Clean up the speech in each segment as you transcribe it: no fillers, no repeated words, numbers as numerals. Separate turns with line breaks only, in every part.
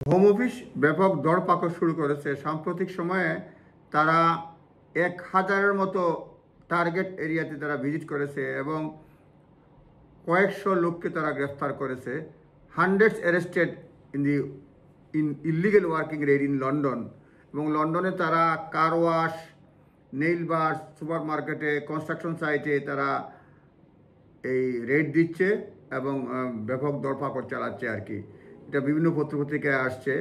Home office ব্যাপক দরপাকড় শুরু করেছে। সাম্প্রতিক সময়ে তারা 1000-এর মতো টার্গেট এরিয়াতে তারা ভিজিট করেছে এবং কয়েকশো লোককে তারা গ্রেফতার করেছে। Hundreds arrested in illegal working red in London. এবং লন্ডনে তারা কার ওয়াশ, নেইল বার, সুপার মার্কেটে, কনস্ট্রাকশন সাইটে তারা এই রেড দিচ্ছে এবং ব্যাপক দরপাকড় চালাচ্ছে আর কি। এটা বিভিন্ন পত্রপত্রিকায় আসছে।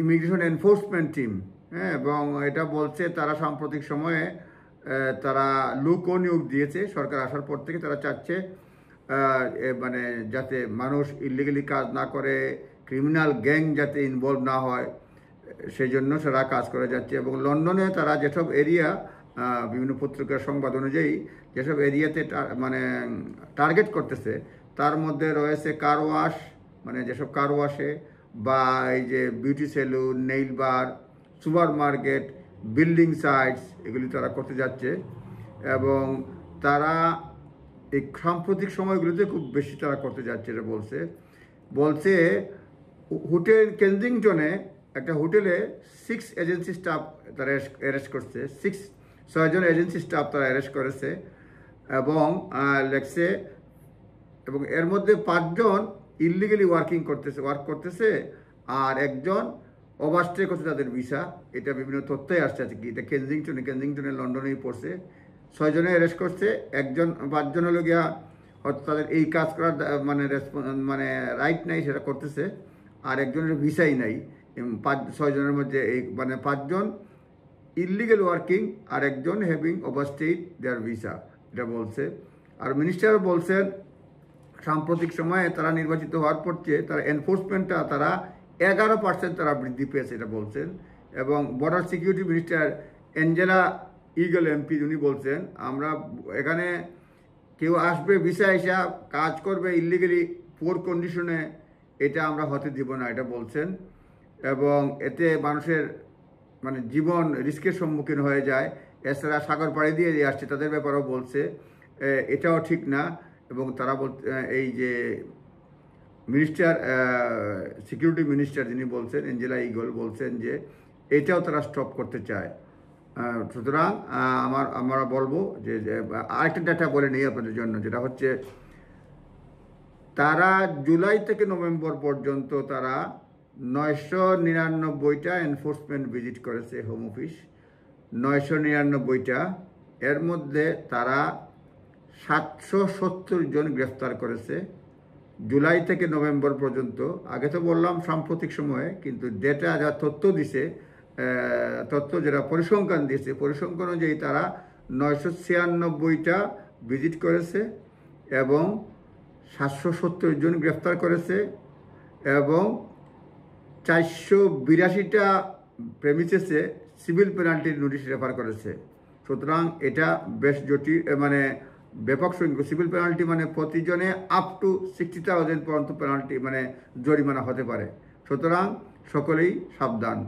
ইমিগ্রেশন এনফোর্সমেন্ট টিম, হ্যাঁ, এবং এটা বলছে তারা সাম্প্রতিক সময়ে তারা লোকও নিয়োগ দিয়েছে সরকার আসার পর থেকে। তারা চাচ্ছে মানে যাতে মানুষ ইলিগালি কাজ না করে, ক্রিমিনাল গ্যাং যাতে ইনভলভ না হয়, সেই জন্য তারা কাজ করে যাচ্ছে। এবং লন্ডনে তারা যেসব এরিয়া, বিভিন্ন পত্রিকার সংবাদ অনুযায়ী যেসব এরিয়াতে মানে টার্গেট করতেছে তার মধ্যে রয়েছে কার ওয়াশ, মানে যেসব কার ওয়াশে বা এই যে বিউটি সেলুন, নেইল বার, সুপার মার্কেট, বিল্ডিং সাইটস, এগুলি তারা করতে যাচ্ছে। এবং তারা এই সাম্প্রতিক সময়গুলোতে খুব বেশি তারা করতে যাচ্ছে এটা বলছে হোটেল কেনজিংটনে একটা হোটেলে 6 এজেন্সি স্টাফ তারা অ্যারেস্ট করছে। 6জন এজেন্সি স্টাফ তারা অ্যারেস্ট করেছে এবং লেখছে, এবং এর মধ্যে 5জন ইলিগালি ওয়ার্ক করতেছে আর একজন ওভারস্টে করছে তাদের ভিসা। এটা বিভিন্ন তথ্যই আসছে আছে কি, এটা কেনজিংটনে লন্ডনেই পড়ছে। 6জনে অ্যারেস্ট করছে। 5জন হলো গিয়া হয়তো তাদের এই কাজ করার মানে রাইট নাই, সেটা করতেছে, আর একজনের ভিসাই নাই। 6জনের মধ্যে এই মানে 5জন ইলিগাল ওয়ার্কিং আর একজন হ্যাভিং ওভারস্টেড দেয়ার ভিসা, এটা বলছে। আর মিনিস্টার বলছেন সাম্প্রতিক সময়ে তারা নির্বাচিত হওয়ার পর তারা এনফোর্সমেন্টটা তারা 11% তারা বৃদ্ধি পেয়েছে, এটা বলছেন। এবং border security minister Angela eagle MP উনি বলছেন, আমরা এখানে কেউ আসবে ভিসা হিসাব কাজ করবে ইলিগালি পুয়ার কন্ডিশনে, এটা আমরা হতে দিব না, এটা বলছেন। এবং এতে মানুষের মানে জীবন রিস্কের সম্মুখীন হয়ে যায়। এছাড়া সাগর পাড়ি দিয়ে আসছে তাদের ব্যাপারেও বলছে, এটাও ঠিক না। এবং তারা এই যে মিনিস্টার, সিকিউরিটি মিনিস্টার যিনি বলছেন অ্যাঞ্জেলা ইগল বলছেন যে এটাও তারা স্টপ করতে চায়। সুতরাং আমরা বলবো যে আরেকটা ডাটা বলে নেই আপনাদের জন্য, যেটা হচ্ছে তারা জুলাই থেকে নভেম্বর পর্যন্ত তারা 999টা এনফোর্সমেন্ট ভিজিট করেছে হোম অফিস, 999টা। এর মধ্যে তারা 770 জন গ্রেফতার করেছে জুলাই থেকে নভেম্বর পর্যন্ত। আগে তো বললাম সাম্প্রতিক সময়ে, কিন্তু ডেটা যা তথ্য দিছে, তথ্য যেটা পরিসংখ্যান দিয়েছে, পরিসংখ্যান অনুযায়ী তারা 996টা ভিজিট করেছে এবং 770 জন গ্রেফতার করেছে এবং 482টা প্রেমিসেসে সিভিল পেনাল্টির নোটিশ রেফার করেছে। সুতরাং এটা বেশ জটিল, মানে ব্যাপক সংখ্যক সিভিল পেনাল্টি, মানে প্রতিজনে আপ টু 60,000 পর্যন্ত পেনাল্টি মানে জরিমানা হতে পারে। সুতরাং সকলেই সাবধান।